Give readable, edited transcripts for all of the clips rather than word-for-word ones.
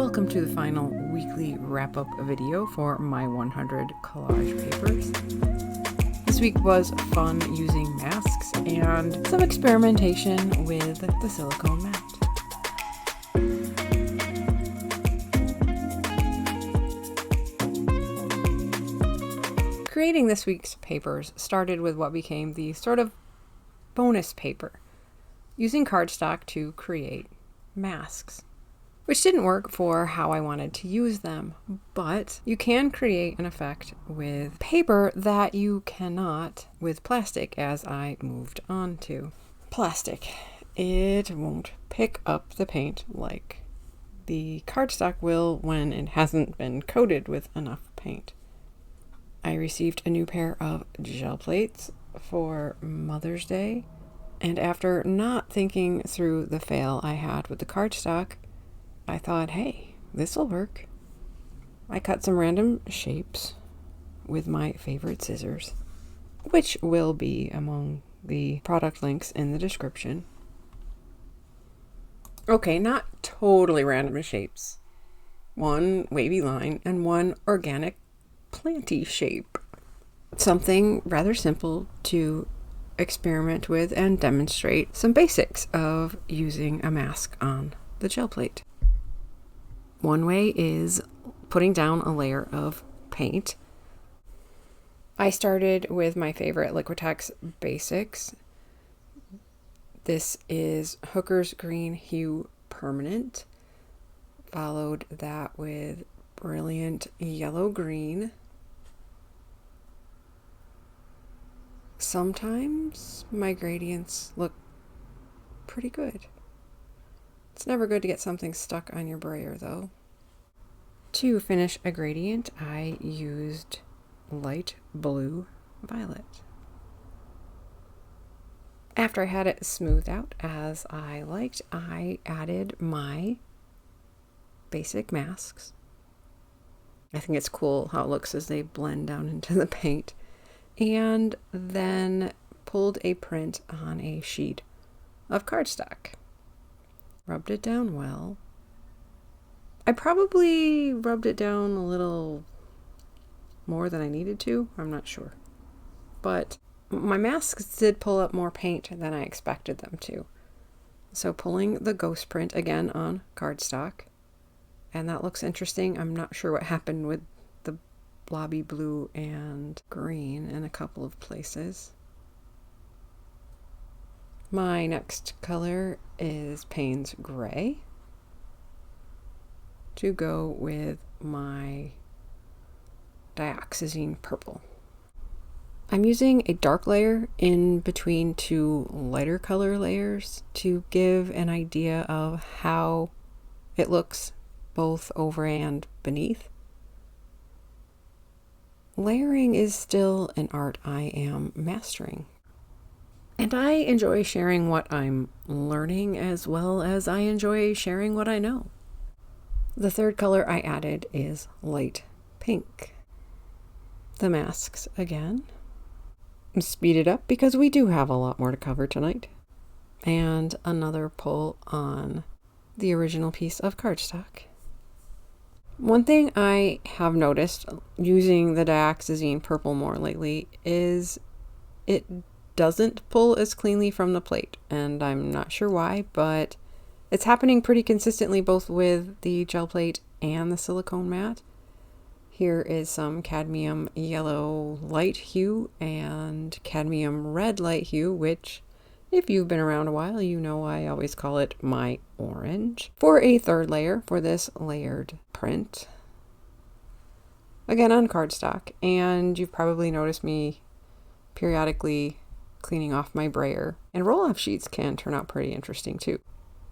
Welcome to the final weekly wrap-up video for my 100 collage papers. This week was fun using masks and some experimentation with the silicone mat. Creating this week's papers started with what became the sort of bonus paper, using cardstock to create masks, which didn't work for how I wanted to use them, but you can create an effect with paper that you cannot with plastic, as I moved on to. Plastic, it won't pick up the paint like the cardstock will when it hasn't been coated with enough paint. I received a new pair of gel plates for Mother's Day, and after not thinking through the fail I had with the cardstock, I thought, hey, this'll work. I cut some random shapes with my favorite scissors, which will be among the product links in the description. Okay, not totally random shapes. One wavy line and one organic planty shape. Something rather simple to experiment with and demonstrate some basics of using a mask on the gel plate. One way is putting down a layer of paint. I started with my favorite Liquitex Basics. This is Hooker's Green Hue Permanent. Followed that with Brilliant Yellow Green. Sometimes my gradients look pretty good. It's never good to get something stuck on your brayer, though. To finish a gradient, I used light blue violet. After I had it smoothed out as I liked, I added my basic masks. I think it's cool how it looks as they blend down into the paint. And then pulled a print on a sheet of cardstock. Rubbed it down well. I probably rubbed it down a little more than I needed to. I'm not sure. But my masks did pull up more paint than I expected them to. So pulling the ghost print again on cardstock. And that looks interesting. I'm not sure what happened with the blobby blue and green in a couple of places. My next color is Payne's Gray to go with my dioxazine purple. I'm using a dark layer in between two lighter color layers to give an idea of how it looks both over and beneath. Layering is still an art I am mastering. And I enjoy sharing what I'm learning as well as I enjoy sharing what I know. The third color I added is light pink. The masks again. Speed it up because we do have a lot more to cover tonight. And another pull on the original piece of cardstock. One thing I have noticed using the dioxazine purple more lately is it doesn't pull as cleanly from the plate, and I'm not sure why, but it's happening pretty consistently both with the gel plate and the silicone mat. Here is some cadmium yellow light hue and cadmium red light hue, which if you've been around a while, you know I always call it my orange, for a third layer for this layered print. Again on cardstock, and you've probably noticed me periodically cleaning off my brayer, and roll-off sheets can turn out pretty interesting too.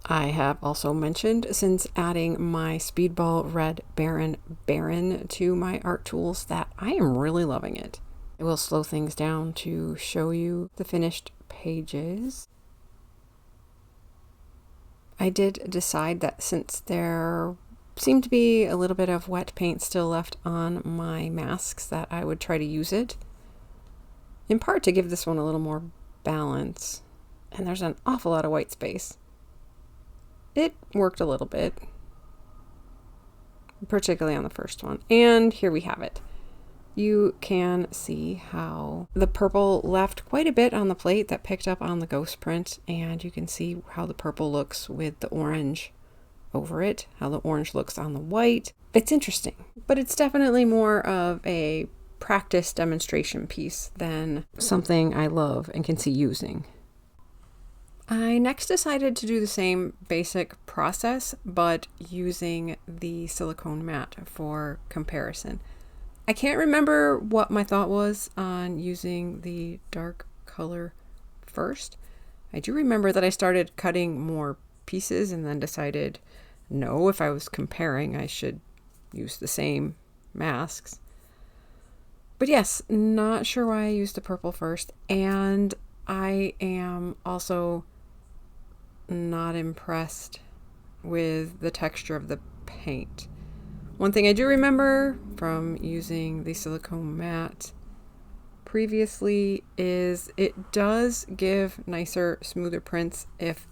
I have also mentioned, since adding my Speedball Red Baron to my art tools, that I am really loving it. I will slow things down to show you the finished pages. I did decide that since there seemed to be a little bit of wet paint still left on my masks, that I would try to use it, in part to give this one a little more balance. And there's an awful lot of white space. It worked a little bit. particularly on the first one. And here we have it. You can see how the purple left quite a bit on the plate that picked up on the ghost print, and you can see how the purple looks with the orange over it, how the orange looks on the white. It's interesting, but it's definitely more of a practice demonstration piece than something I love and can see using. I next decided to do the same basic process, but using the silicone mat for comparison. I can't remember what my thought was on using the dark color first. I do remember that I started cutting more pieces and then decided, no, if I was comparing, I should use the same masks. But yes, not sure why I used the purple first. And I am also not impressed with the texture of the paint. One thing I do remember from using the silicone mat previously is it does give nicer, smoother prints if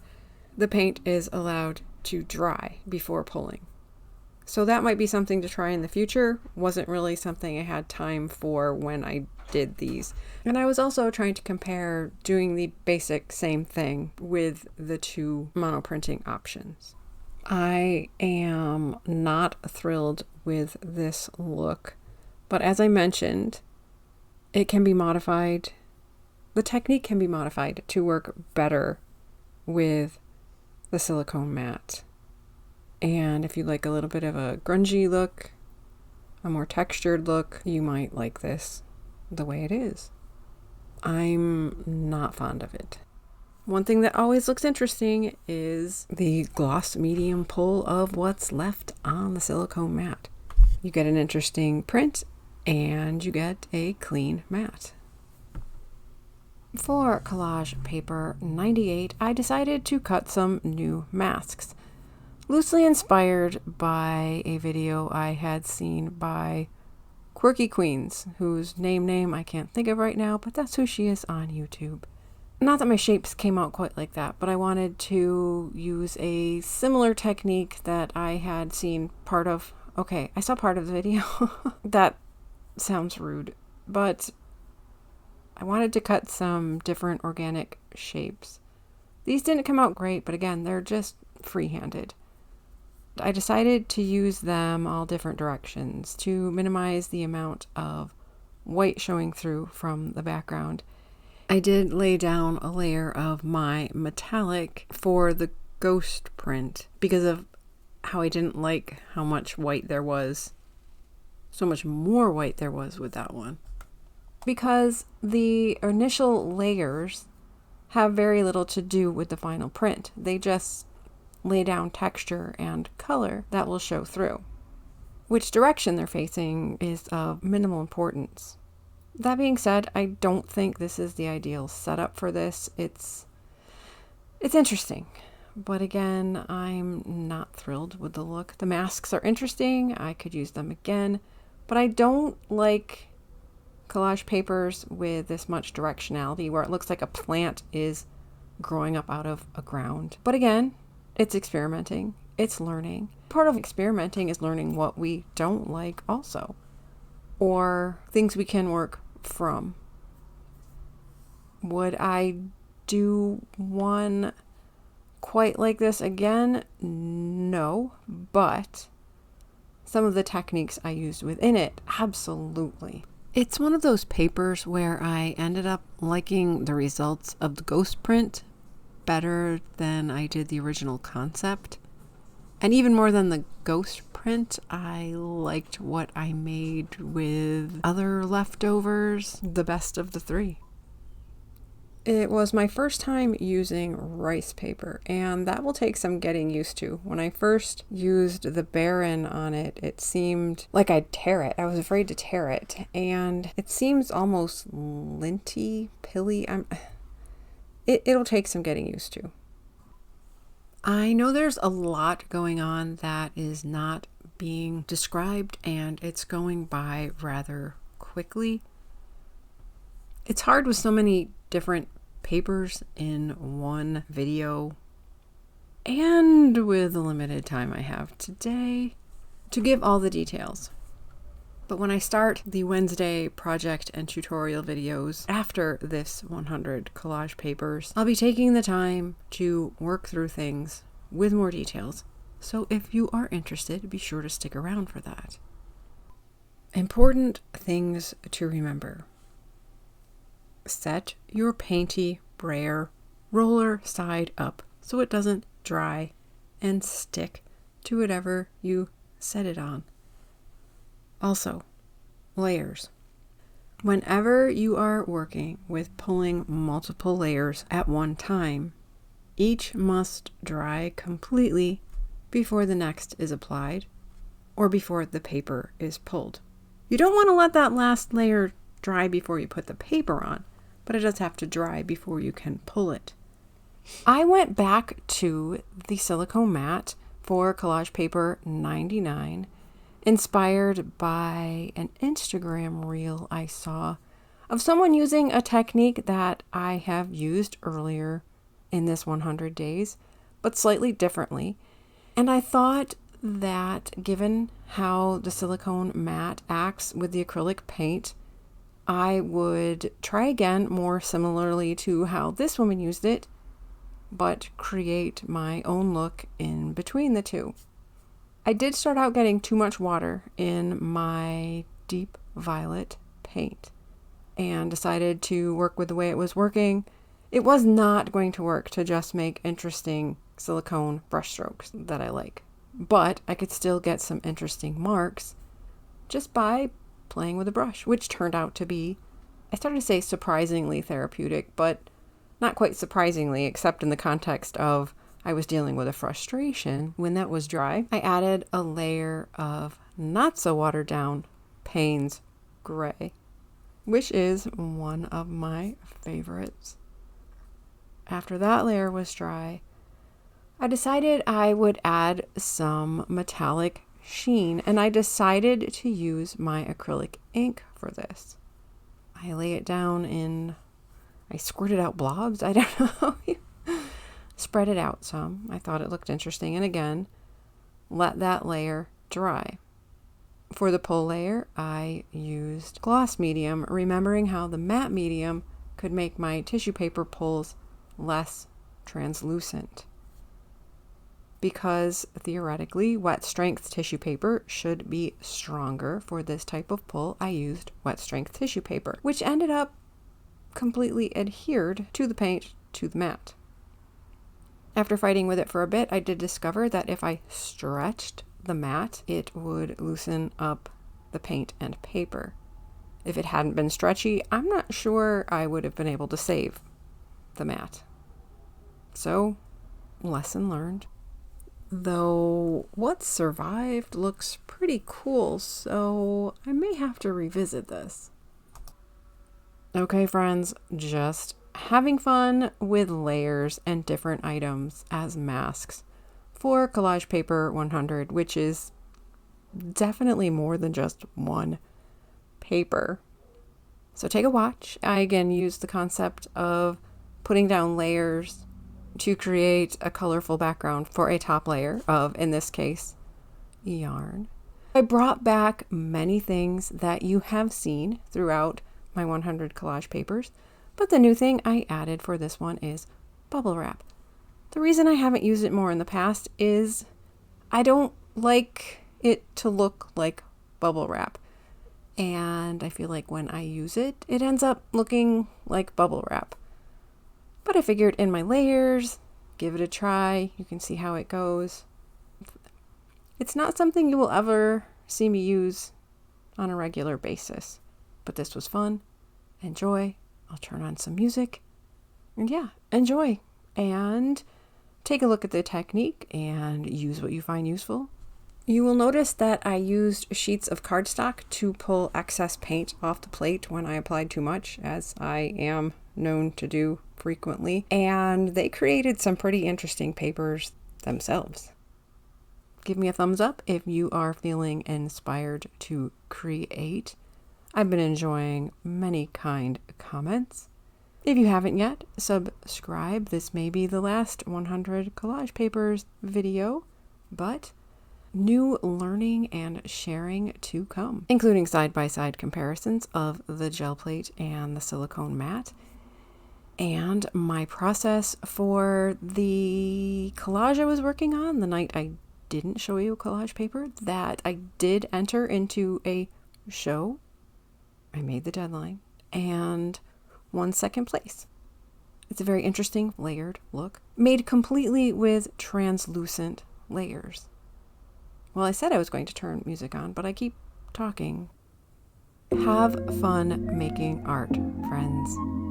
the paint is allowed to dry before pulling. So that might be something to try in the future. Wasn't really something I had time for when I did these. And I was also trying to compare doing the basic same thing with the two monoprinting options. I am not thrilled with this look, but as I mentioned, it can be modified. The technique can be modified to work better with the silicone mat. And if you like a little bit of a grungy look, a more textured look, you might like this the way it is. I'm not fond of it. One thing that always looks interesting is the gloss medium pull of what's left on the silicone mat. You get an interesting print and you get a clean mat. For collage paper 98, I decided to cut some new masks, loosely inspired by a video I had seen by Quirky Queens, whose name I can't think of right now, but that's who she is on YouTube. Not that my shapes came out quite like that, but I wanted to use a similar technique that I had seen part of. Okay, I saw part of the video. That sounds rude, but I wanted to cut some different organic shapes. These didn't come out great, but again, they're just free-handed. I decided to use them all different directions to minimize the amount of white showing through from the background. I did lay down a layer of my metallic for the ghost print because of how I didn't like how much white there was. So much more white there was with that one. Because the initial layers have very little to do with the final print. They just lay down texture and color that will show through. Which direction they're facing is of minimal importance. That being said, I don't think this is the ideal setup for this. It's interesting, but again, I'm not thrilled with the look. The masks are interesting. I could use them again, but I don't like collage papers with this much directionality where it looks like a plant is growing up out of a ground. But again, it's experimenting. It's learning. Part of experimenting is learning what we don't like also, or things we can work from. Would I do one quite like this again? No, but some of the techniques I used within it, absolutely. It's one of those papers where I ended up liking the results of the ghost print better than I did the original concept. And even more than the ghost print, I liked what I made with other leftovers, the best of the three. It was my first time using rice paper, and that will take some getting used to. When I first used the Baron on it, it seemed like I'd tear it. I was afraid to tear it, and it seems almost linty, pilly. It'll take some getting used to. I know there's a lot going on that is not being described, and it's going by rather quickly. It's hard with so many different papers in one video, and with the limited time I have today, to give all the details. But when I start the Wednesday project and tutorial videos after this 100 collage papers, I'll be taking the time to work through things with more details. So if you are interested, be sure to stick around for that. Important things to remember. Set your painty brayer roller side up so it doesn't dry and stick to whatever you set it on. Also, layers. Whenever you are working with pulling multiple layers at one time, each must dry completely before the next is applied or before the paper is pulled. You don't want to let that last layer dry before you put the paper on, but it does have to dry before you can pull it. I went back to the silicone mat for collage paper 99, inspired by an Instagram reel I saw of someone using a technique that I have used earlier in this 100 days, but slightly differently. And I thought that given how the silicone mat acts with the acrylic paint, I would try again more similarly to how this woman used it, but create my own look in between the two. I did start out getting too much water in my deep violet paint and decided to work with the way it was working. It was not going to work to just make interesting silicone brush strokes that I like, but I could still get some interesting marks just by playing with a brush, which turned out to be, I started to say surprisingly therapeutic, but not quite surprisingly, except in the context of I was dealing with a frustration. When that was dry, I added a layer of not so watered down Payne's gray, which is one of my favorites. After that layer was dry, I decided I would add some metallic sheen, and I decided to use my acrylic ink for this. I lay it down I squirted out blobs. I don't know. Spread it out some. I thought it looked interesting. And again, let that layer dry. For the pull layer, I used gloss medium, remembering how the matte medium could make my tissue paper pulls less translucent. Because theoretically, wet strength tissue paper should be stronger for this type of pull, I used wet strength tissue paper, which ended up completely adhered to the paint to the mat. After fighting with it for a bit, I did discover that if I stretched the mat, it would loosen up the paint and paper. If it hadn't been stretchy, I'm not sure I would have been able to save the mat. So, lesson learned. Though what survived looks pretty cool, so I may have to revisit this. Okay, friends, just having fun with layers and different items as masks for collage paper 100, which is definitely more than just one paper. So take a watch. I again use the concept of putting down layers to create a colorful background for a top layer of, in this case, yarn. I brought back many things that you have seen throughout my 100 collage papers, but the new thing I added for this one is bubble wrap. The reason I haven't used it more in the past is I don't like it to look like bubble wrap. And I feel like when I use it, it ends up looking like bubble wrap. But I figured in my layers, give it a try. You can see how it goes. It's not something you will ever see me use on a regular basis, but this was fun. Enjoy. I'll turn on some music. And yeah, enjoy. And take a look at the technique and use what you find useful. You will notice that I used sheets of cardstock to pull excess paint off the plate when I applied too much, as I am known to do frequently, and they created some pretty interesting papers themselves. Give me a thumbs up if you are feeling inspired to create. I've been enjoying many kind comments. If you haven't yet, subscribe. This may be the last 100 collage papers video, but new learning and sharing to come, including side-by-side comparisons of the gel plate and the silicone mat, and my process for the collage I was working on the night I didn't show you collage paper that I did enter into a show. I made the deadline and won second place. It's a very interesting layered look, made completely with translucent layers. Well, I said I was going to turn music on, but I keep talking. Have fun making art, friends.